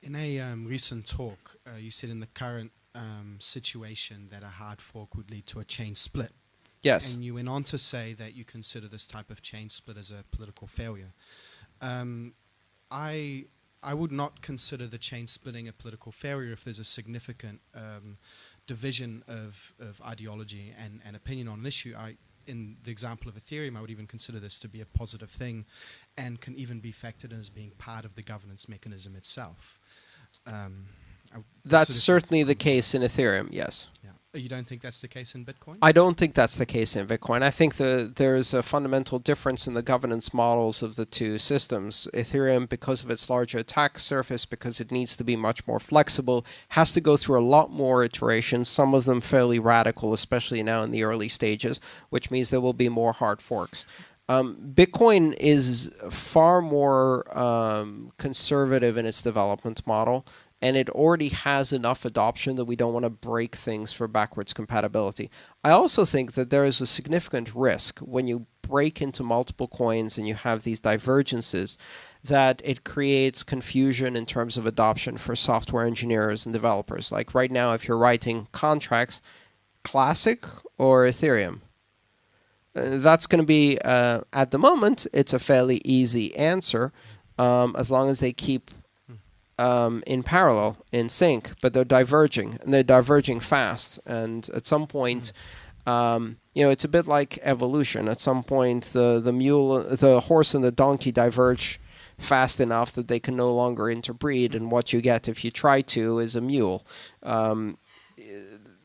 In a recent talk, you said in the current situation that a hard fork would lead to a chain split. Yes. And you went on to say that you consider this type of chain split as a political failure. Um, I I would not consider the chain splitting a political failure if there's a significant division of ideology and opinion on an issue. In the example of Ethereum, I would even consider this to be a positive thing and can even be factored in as being part of the governance mechanism itself. I would That's consider certainly the case in Ethereum, yes. yeah. You don't think that's the case in Bitcoin? I don't think that's the case in Bitcoin. I think there's a fundamental difference in the governance models of the two systems. Ethereum, because of its larger attack surface, because it needs to be much more flexible, has to go through a lot more iterations, some of them fairly radical, especially now in the early stages, which means there will be more hard forks. Bitcoin is far more conservative in its development model, and it already has enough adoption that we don't want to break things for backwards compatibility. I also think that there is a significant risk when you break into multiple coins and you have these divergences that it creates confusion in terms of adoption for software engineers and developers. Like right now, if you're writing contracts, Classic or Ethereum? That's going to be, at the moment, it's a fairly easy answer as long as they keep in parallel, in sync, but they're diverging, and they're diverging fast. And at some point, it's a bit like evolution. At some point, the horse and the donkey diverge fast enough that they can no longer interbreed, and what you get if you try to is a mule.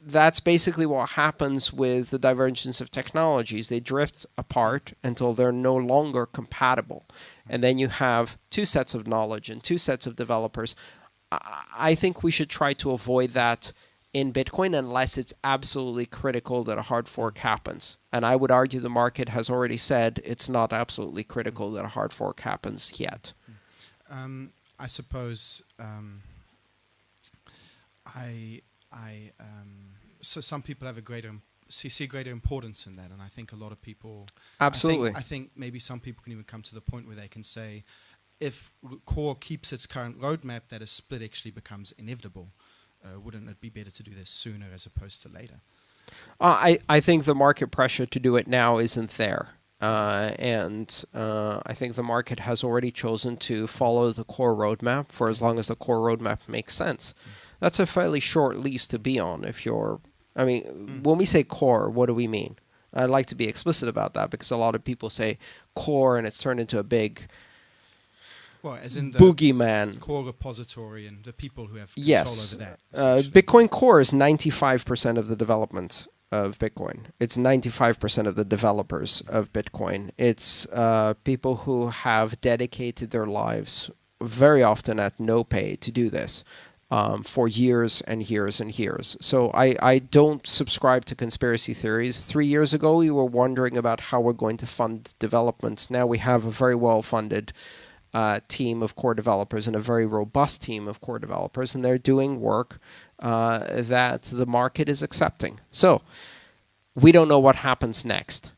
That's basically what happens with the divergence of technologies. They drift apart until they're no longer compatible. And then you have two sets of knowledge and two sets of developers. I think we should try to avoid that in Bitcoin unless it's absolutely critical that a hard fork happens. And I would argue the market has already said it's not absolutely critical that a hard fork happens yet. I suppose so some people have see greater importance in that, and I think a lot of people Absolutely. I think maybe some people can even come to the point where they can say if core keeps its current roadmap, that a split actually becomes inevitable. Wouldn't it be better to do this sooner as opposed to later? I think the market pressure to do it now isn't there. And I think the market has already chosen to follow the core roadmap for as long as the core roadmap makes sense. That's a fairly short lease to be on if you're... when we say core, what do we mean? I'd like to be explicit about that because a lot of people say core and it's turned into a big as in the boogeyman. Core repository and the people who have control Yes. over that. Bitcoin Core is 95% of the development of Bitcoin. It's 95% of the developers of Bitcoin. It's people who have dedicated their lives very often at no pay to do this. For years and years and years. So I don't subscribe to conspiracy theories. 3 years ago, we were wondering about how we're going to fund development. Now we have a very well-funded team of core developers and a very robust team of core developers, and they're doing work that the market is accepting. So we don't know what happens next.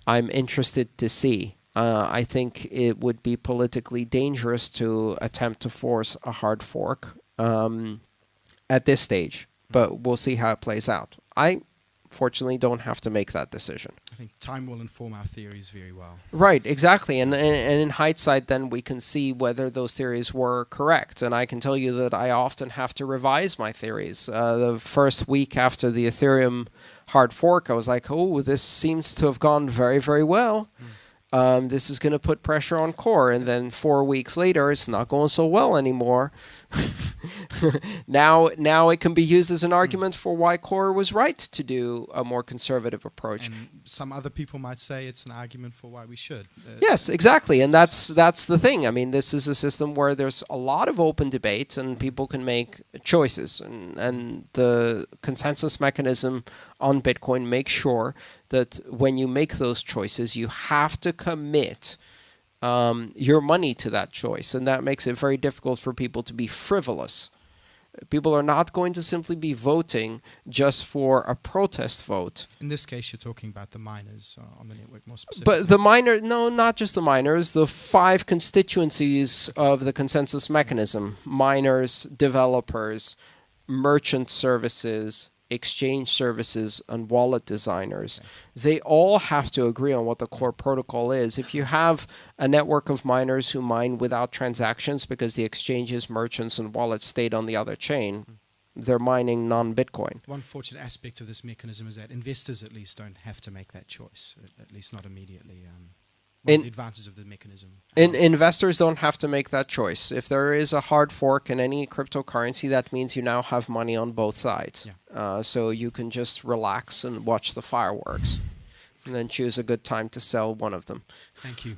I'm interested to see. I think it would be politically dangerous to attempt to force a hard fork at this stage, but we'll see how it plays out. I, fortunately, don't have to make that decision. I think time will inform our theories very well. Right, exactly. And in hindsight, then we can see whether those theories were correct. And I can tell you that I often have to revise my theories. The first week after the Ethereum hard fork, I was like, oh, this seems to have gone very, very well. This is going to put pressure on core. And then 4 weeks later, it's not going so well anymore. Now it can be used as an argument for why core was right to do a more conservative approach. And some other people might say it's an argument for why we should. Yes, exactly. And that's the thing. I mean, this is a system where there's a lot of open debate and people can make choices. And the consensus mechanism on Bitcoin makes sure that when you make those choices, you have to commit your money to that choice. And that makes it very difficult for people to be frivolous. People are not going to simply be voting just for a protest vote. In this case, you're talking about the miners on the network more specifically. But the no, not just the miners, the 5 constituencies of the consensus mechanism: miners, developers, merchant services, exchange services, and wallet designers. Okay. They all have to agree on what the core protocol is. If you have a network of miners who mine without transactions because the exchanges, merchants, and wallets stayed on the other chain, they're mining non-Bitcoin. One fortunate aspect of this mechanism is that investors at least don't have to make that choice, at least not immediately. One of the advantages of the mechanism. Investors don't have to make that choice. If there is a hard fork in any cryptocurrency, that means you now have money on both sides. Yeah. So you can just relax and watch the fireworks and then choose a good time to sell one of them. Thank you.